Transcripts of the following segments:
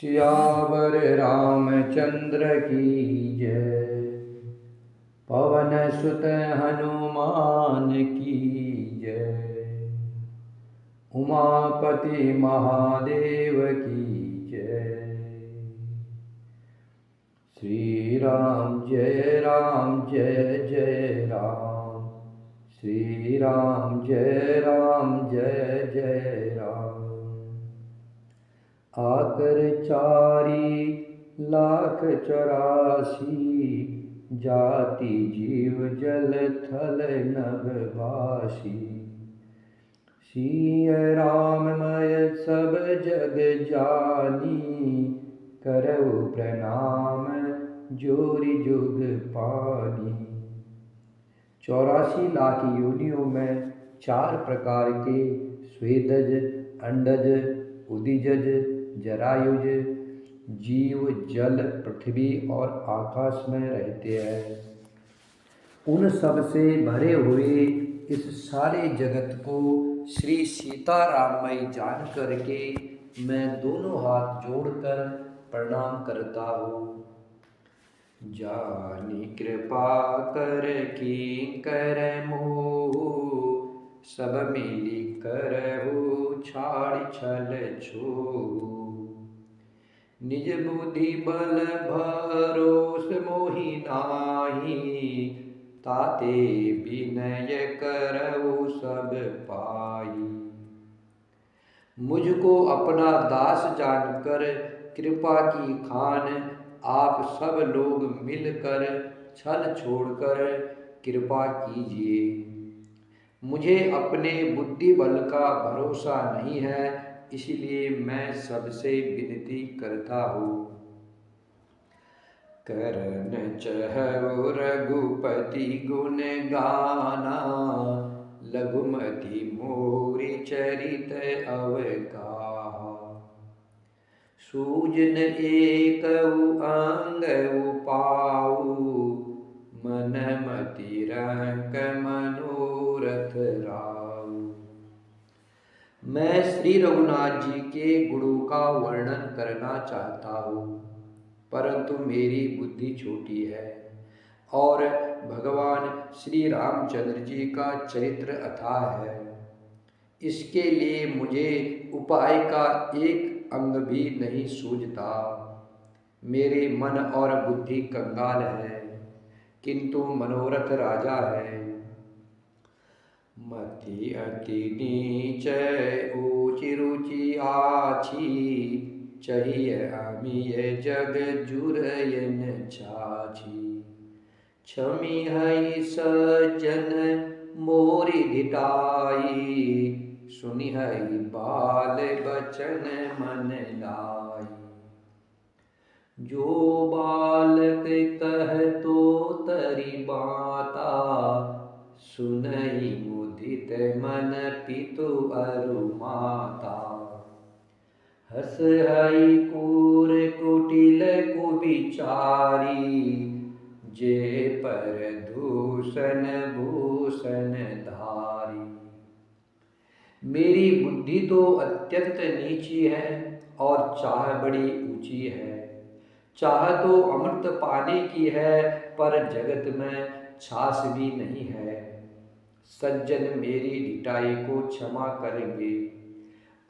सियावर रामचंद्र की जय। पवन सुत हनुमान की जय। उमापति महादेव की जय। श्री राम जय जय राम। श्री राम जय जय राम। आकर 4,84,000 जाति जीव जल थल नभवासी। सिय राममय सब जग जानी। करऊ प्रणाम जोरि जुग पानी। 84 लाख योनियों में 4 प्रकार के स्वेदज, अंडज, उदिजज, जरायुज जीव जल, पृथ्वी और आकाश में रहते हैं। उन सब से भरे हुए इस सारे जगत को श्री सीताराममय जान करके मैं दोनों हाथ जोड़कर प्रणाम करता हूँ। जानी कृपा कर की कर मोह। सब मिली करहु छाड़ छल छो। निज बुद्धि बल भरोस मोहि नाही। ताते विनय करहु सब पाई। मुझको अपना दास जानकर कृपा की खान आप सब लोग मिलकर छल छोड़कर कृपा कीजिए। मुझे अपने बुद्धि बल का भरोसा नहीं है, इसलिए मैं सबसे विनती करता हूँ। करन चहु रघुपति गुण गाना। लघुमति मोरि चरित अवगाहा। सूजन एकउ अंगउ पाऊ। मन मति रंक मनोरथ राऊ। मैं श्री रघुनाथ जी के गुणों का वर्णन करना चाहता हूँ, परंतु मेरी बुद्धि छोटी है और भगवान श्री रामचंद्र जी का चरित्र अथाह है। इसके लिए मुझे उपाय का एक अंग भी नहीं सूझता। मेरे मन और बुद्धि कंगाल है, किंतु मनोरथ राजा है। मति अति नीच ऊंची रुचि आछी। चाहिए अमीय जग जुरयन छाछी। क्षमी हई सज्जन मोरि धिटाई। सुनि हई बाल बचन मन लाई। जो बालक कह तो तरि बाता। सुनई मुदित मन पितु अरु माता। हस हई कूर कुटिल कुबिचारी। जे पर दूषण भूषण धारी। मेरी बुद्धि तो अत्यंत नीची है और चाह बड़ी ऊंची है। चाह तो अमृत पाने की है, पर जगत में छाछ भी नहीं है। सज्जन मेरी ढिठाई को क्षमा करेंगे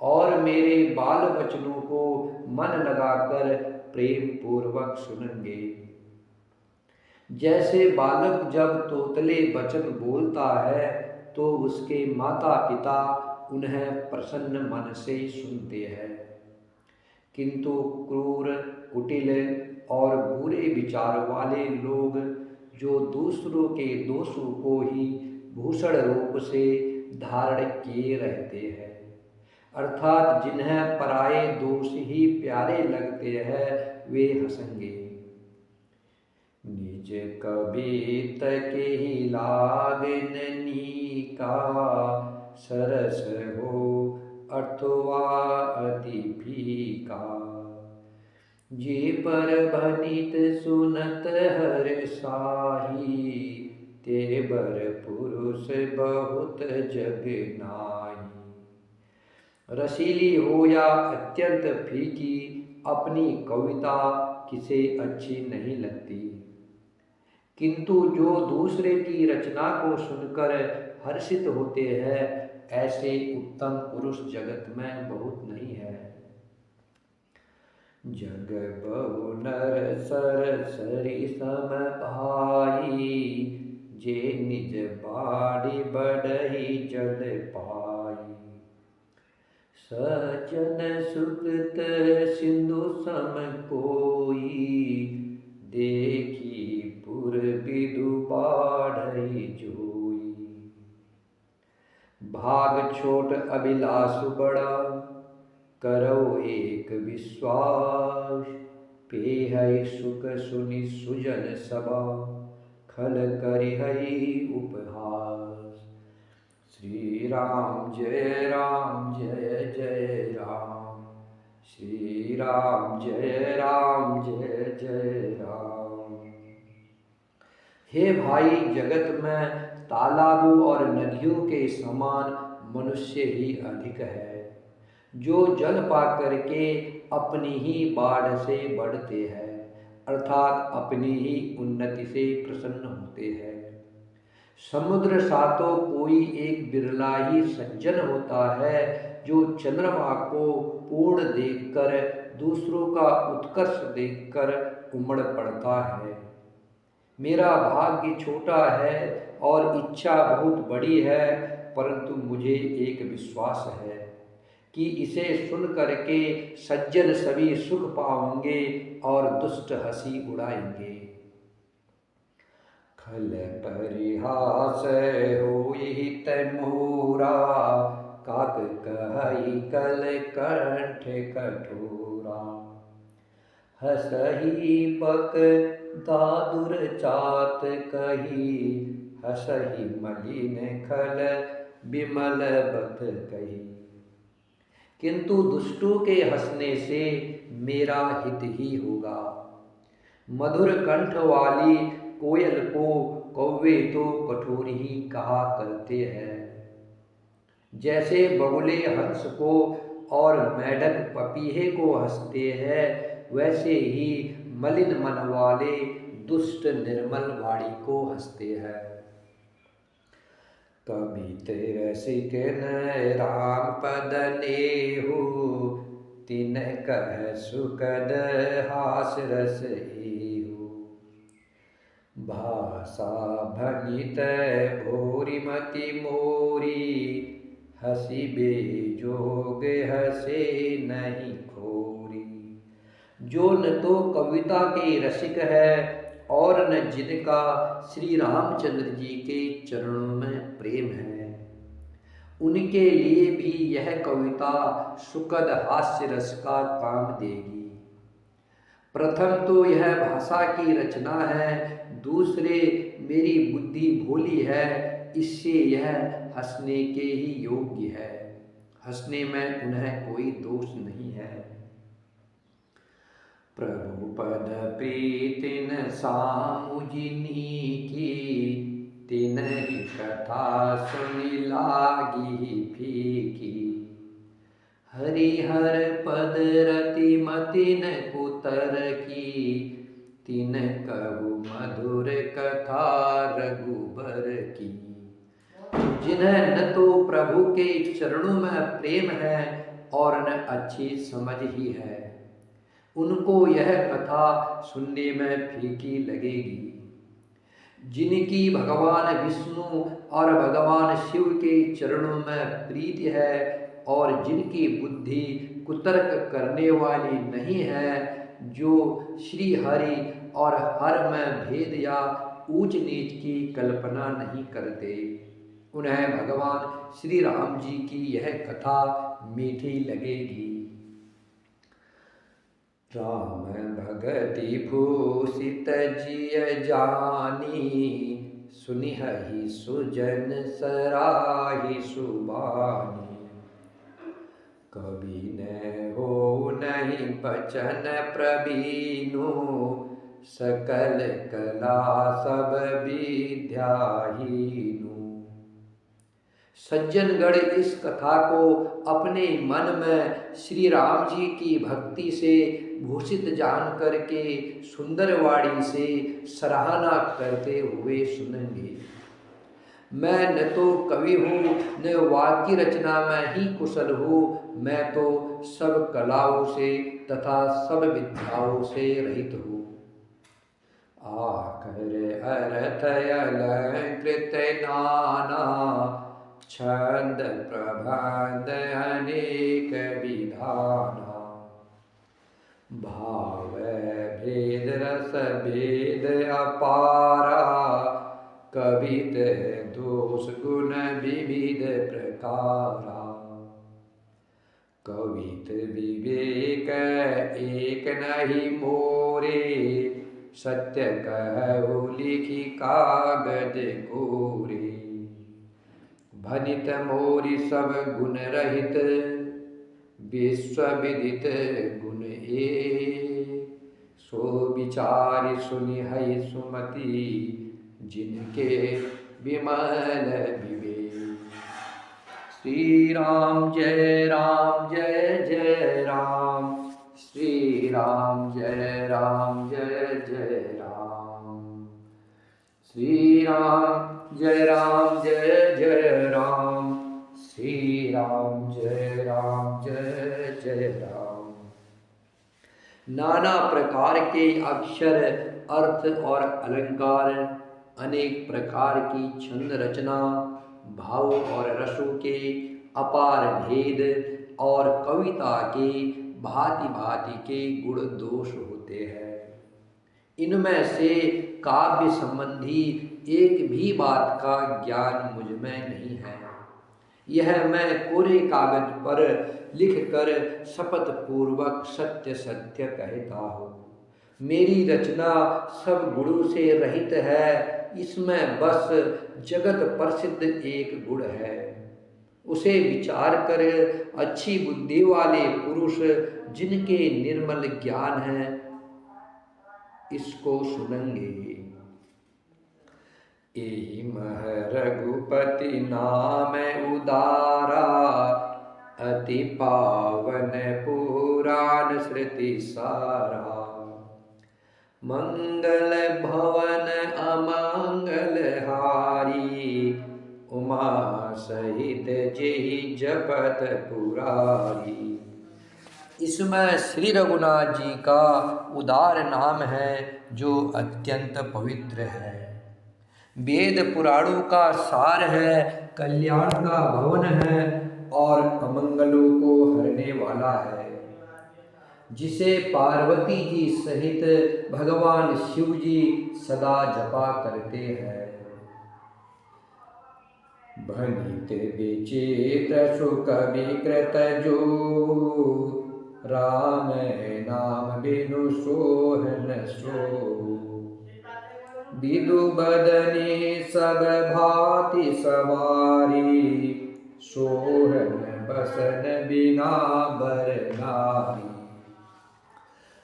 और मेरे बाल वचनों को मन लगाकर प्रेम पूर्वक सुनेंगे। जैसे बालक जब तोतले वचन बोलता है तो उसके माता पिता उन्हें प्रसन्न मन से सुनते हैं, किंतु क्रूर, कुटिल और बुरे विचार वाले लोग जो दूसरों के दोषों को ही भूषण रूप से धारण किए रहते हैं, अर्थात जिन्हें पराये दोष ही प्यारे लगते हैं, वे हंसेंगे। निज कबीत के ही लागन नीका। सरस हो अथवा अति फीका। जे पर भनित सुनत हर साही। ते बर पुरुष बहुत जग नाई। रसीली हो या अत्यंत फीकी, अपनी कविता किसे अच्छी नहीं लगती, किंतु जो दूसरे की रचना को सुनकर हर्षित होते हैं, ऐसे उत्तम पुरुष जगत में बहुत नहीं है। जग बहु नर सर सरि सम भाई, जे निज बाड़ी बढ़ई जल पाई। सज्जन सुकृत सिंधु सम कोई, देखी पुर विदु बाढ़ई जोई। भाग छोट अभिलाष बड़ा, करो एक विश्वास। पेहै सुख सुनि सुजन सभा, खल करिहै उपहास। श्री राम जय जय राम, श्री राम जय जय राम। हे भाई, जगत में तालाबों और नदियों के समान मनुष्य ही अधिक है, जो जल पा करके अपनी ही बाढ़ से बढ़ते हैं, अर्थात अपनी ही उन्नति से प्रसन्न होते हैं। समुद्र सा तो कोई एक बिरला ही सज्जन होता है, जो चंद्रमा को पूर्ण देखकर दूसरों का उत्कर्ष देखकर उमड़ पड़ता है। मेरा भाग्य छोटा है और इच्छा बहुत बड़ी है, परंतु मुझे एक विश्वास है कि इसे सुन करके सज्जन सभी सुख पाएंगे और दुष्ट हंसी उड़ाएंगे। खल परिहास होई तैमूरा, काक कहई कल कंठ कठोरा। हसही बक दादुर चात कही, हसही मलिन खल विमल बत कही। किंतु दुष्टों के हंसने से मेरा हित ही होगा। मधुर कंठ वाली कोयल को कौवे तो कठोर ही कहा करते हैं। जैसे बगुले हंस को और मेढक पपीहे को हंसते हैं, वैसे ही मलिन मन वाले दुष्ट निर्मल वाणी को हंसते हैं। कवि रसिक राम पद नेहु, तिन कह सुकद हास रस हेहु। भाषा भनित भोरी मति मोरी, हसी बेजोग हसे नहीं खोरी। जो न तो कविता के रसिक है और न जिनका श्री रामचंद्र जी के चरणों में प्रेम है, उनके लिए भी यह कविता सुखद हास्य रस का काम देगी। प्रथम तो यह भाषा की रचना है, दूसरे मेरी बुद्धि भोली है, इससे यह हंसने के ही योग्य है। हंसने में उन्हें कोई दोष नहीं है। प्रभु पद प्रीतिन सामुजिनी की, तिनहि कथा सुनि लागी फीकी। हरिहर पद रति मतिन कुतर की, तिन कहु मधुर कथा रघुबर की। जिन्हें न तो प्रभु के चरणों में प्रेम है और न अच्छी समझ ही है, उनको यह कथा सुनने में फीकी लगेगी। जिनकी भगवान विष्णु और भगवान शिव के चरणों में प्रीति है और जिनकी बुद्धि कुतर्क करने वाली नहीं है, जो श्री हरि और हर में भेद या ऊंच नीच की कल्पना नहीं करते, उन्हें भगवान श्री राम जी की यह कथा मीठी लगेगी। राम भगति भूषित जिय जानी, सुनिहि सुजन सराहि सुबानी। कवि न हो नहीं बचन प्रवीणु, सकल कला सब विद्या हीनु। सज्जनगण इस कथा को अपने मन में श्री राम जी की भक्ति से भूषित जान करके सुंदर वाणी से सराहना करते हुए सुनेंगे। मैं न तो कवि हूँ न वाक्य रचना में ही कुशल हूँ, मैं तो सब कलाओं से तथा सब विद्याओं से रहित हूँ। आकर अर्थ अलंकृत नाना छंद प्रबंध अनेक विधाना, भाव भेद रस भेद अपारा, कवित दोष गुण विविध प्रकारा। कवित विवेक एक नहीं मोरे, सत्य कहु लिखी कागज कोरे। भनित मोरी सब गुण रहित, विश्व विदित गुण एक। सो विचार सुनि है सुमति, जिनके विमल विवेक। श्री राम जय जय राम, श्री राम जय जय राम, श्री राम जय जय राम, श्री राम जय जय राम। नाना प्रकार के अक्षर, अर्थ और अलंकार, अनेक प्रकार की छंद रचना, भाव और रसों के अपार भेद और कविता के भांति भांति के गुण दोष होते हैं। इनमें से काव्य संबंधी एक भी बात का ज्ञान मुझ में नहीं है। यह मैं कोरे कागज पर लिखकर शपथ पूर्वक सत्य सत्य कहता हूँ। मेरी रचना सब गुणों से रहित है, इसमें बस जगत प्रसिद्ध एक गुण है। उसे विचार कर अच्छी बुद्धि वाले पुरुष, जिनके निर्मल ज्ञान है, इसको सुनेंगे। एहि मह रघुपति नाम उदारा, अति पावन पुराण श्रुति सारा। मंगल भवन अमंगल हारी, उमा सहित जेहि जपत पुरारी। इसमें श्री रघुनाथ जी का उदार नाम है जो अत्यंत पवित्र है। वेद पुराणों का सार है, कल्याण का भवन है और अमंगलों को हरने वाला है, जिसे पार्वती जी सहित भगवान शिव जी सदा जपा करते हैं। भनित विचित सुख विकृत जो, राम नाम बिनु सोहन सो। विदु बदनी सब भांति सवारी, सोहन बसन बिना बर नारी।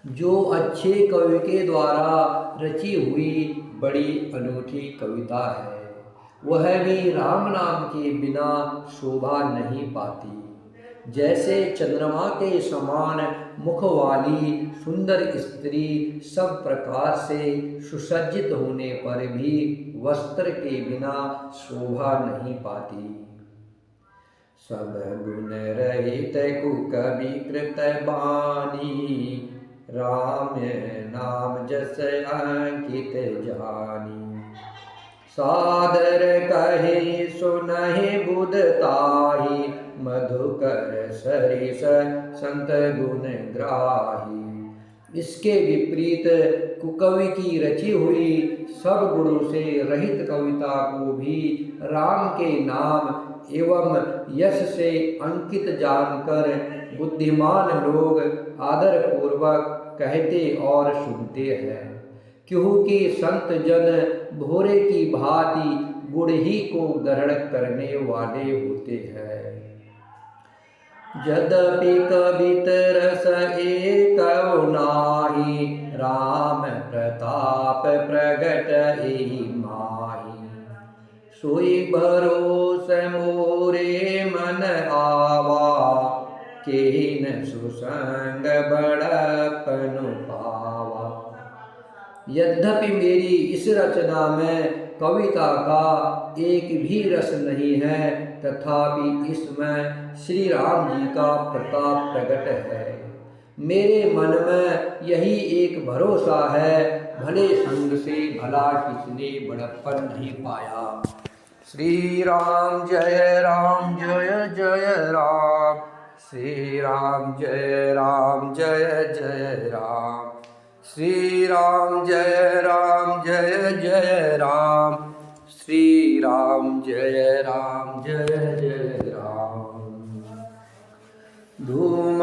जो अच्छे कवि के द्वारा रची हुई बड़ी अनूठी कविता है, वह भी राम नाम के बिना शोभा नहीं पाती। जैसे चंद्रमा के समान मुख वाली सुंदर स्त्री सब प्रकार से सुसज्जित होने पर भी वस्त्र के बिना शोभा नहीं पाती। सब गुण रहित कुकवि कृत बानी, राम नाम जस अंकित जानी। सादर कहे सुनहि बुध ताही, मधुकर सरिस संत गुण ग्राही। इसके विपरीत कुकवि की रची हुई सब गुणों से रहित कविता को भी राम के नाम एवं यश से अंकित जानकर बुद्धिमान लोग आदर पूर्वक कहते और सुनते हैं, क्योंकि संत जन भोरे की भांति गुण ही को ग्रहण करने वाले होते हैं। यद्यपि कवित रस एक नाहि, राम प्रताप प्रगट एहि माहि। सोई भरोस मोरे मन आवा, केन सुसंग बड़पन पावा। यद्यपि मेरी इस रचना में कविता का एक भी रस नहीं है, तथापि इसमें श्री राम जी का प्रताप प्रकट है। मेरे मन में यही एक भरोसा है, भले संग से भला किसने बड़प्पन नहीं पाया। श्री राम जय जय राम, श्री राम जय जय राम, श्री राम जय जय राम, श्री राम जय जय राम। धूम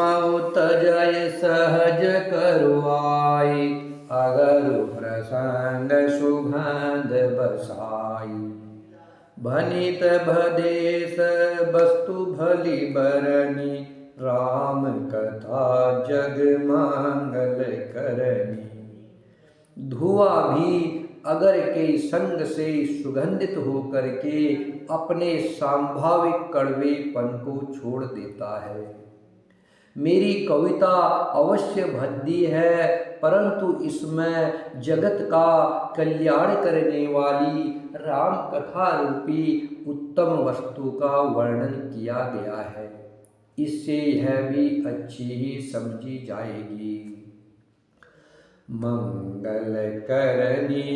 तजय सहज करवाई, अगर प्रसंग सुगंध बसाई। भनित भदेश वस्तु भली बरनी, राम कथा जग मंगल करनी। धुआं भी अगर के संग से सुगंधित होकर के अपने संभाविक कड़वेपन को छोड़ देता है। मेरी कविता अवश्य भद्दी है, परंतु इसमें जगत का कल्याण करने वाली राम कथा रूपी उत्तम वस्तु का वर्णन किया गया है। इससे यह भी अच्छी ही समझी जाएगी। मंगल करनी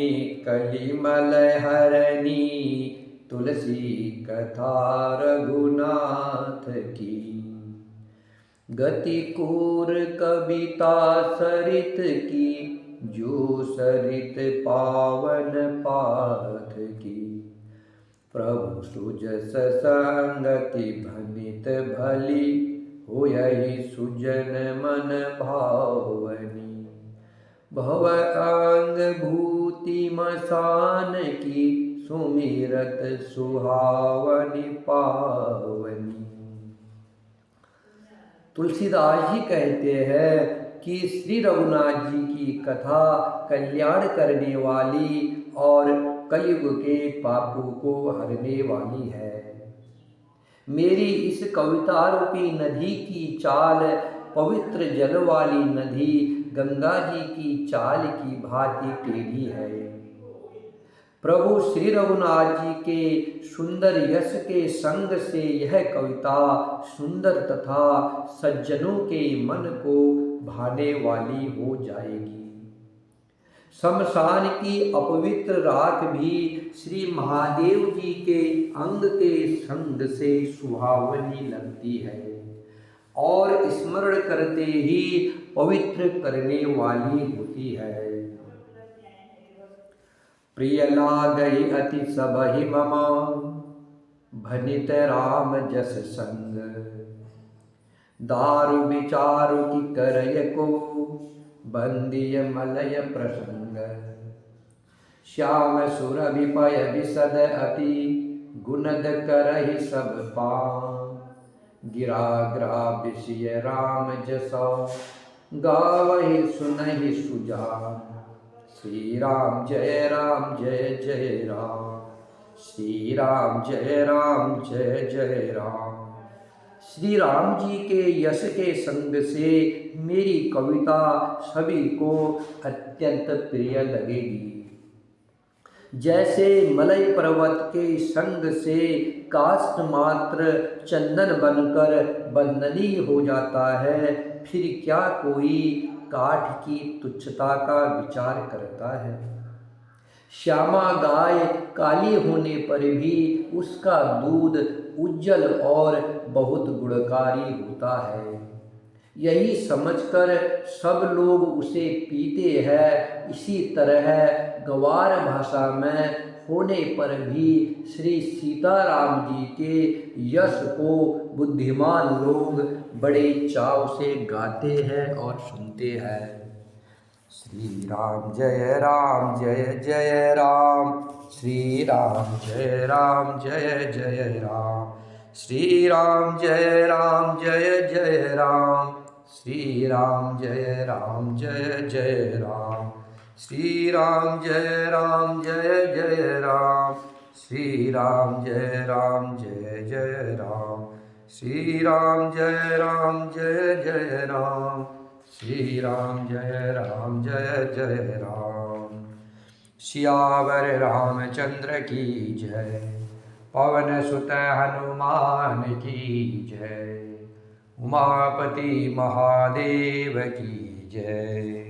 कलिमल हरनी, तुलसी कथा रघुनाथ की। गति कूर कविता सरित की, जो सरित पावन पाथ की। प्रभु सुजस संगति भनित भली, हो यही सुजन मन भावनी। भव अंग भूति मसान की, सुमिरत सुहावनी पावनी। तुलसीदास जी कहते हैं कि श्री रघुनाथ जी की कथा कल्याण करने वाली और कलयुग के पापों को हरने वाली है। मेरी इस कविता रूपी नदी की चाल पवित्र जल वाली नदी गंगा जी की चाल की भांति टेढ़ी है। प्रभु श्री रघुनाथ जी के सुंदर यश के संग से यह कविता सुंदर तथा सज्जनों के मन को भाने वाली हो जाएगी। शमशान की अपवित्र राख भी श्री महादेव जी के अंग के संग से सुहावनी लगती है और स्मरण करते ही पवित्र करने वाली होती है। प्रिय लागई अति सबहि ममा, भनित राम जस संग। दारु विचारु की करय को, बंदिय मलय प्रसंग। श्याम सुर विपय विशद अति, गुणद करहि सब पान। गिरा ग्रा विषय राम जसा, गावहि सुनहि सुजान। श्री राम जय जय राम, श्री राम जय जय राम। श्री राम जी के यश के संग से मेरी कविता सभी को अत्यंत प्रिय लगेगी। जैसे मलय पर्वत के संग से काष्ठ मात्र चंदन बनकर बंदनीय हो जाता है, फिर क्या कोई काठ की तुच्छता का विचार करता है। श्यामा गाय काली होने पर भी उसका दूध उज्जवल और बहुत गुणकारी होता है। यही समझकर सब लोग उसे पीते हैं। इसी तरह गवार भाषा में होने पर भी श्री सीताराम जी के यश को बुद्धिमान लोग बड़े चाव से गाते हैं और सुनते हैं। श्री राम जय जय राम, श्री राम जय जय राम, श्री राम जय जय राम, श्री राम जय जय राम, श्री राम जय जय राम, श्री राम जय जय राम, श्री राम जय जय राम, श्री राम जय राम। सियावर रामचंद्र की जय, पवन सुत हनुमान की जय, उमापति महादेव की जय।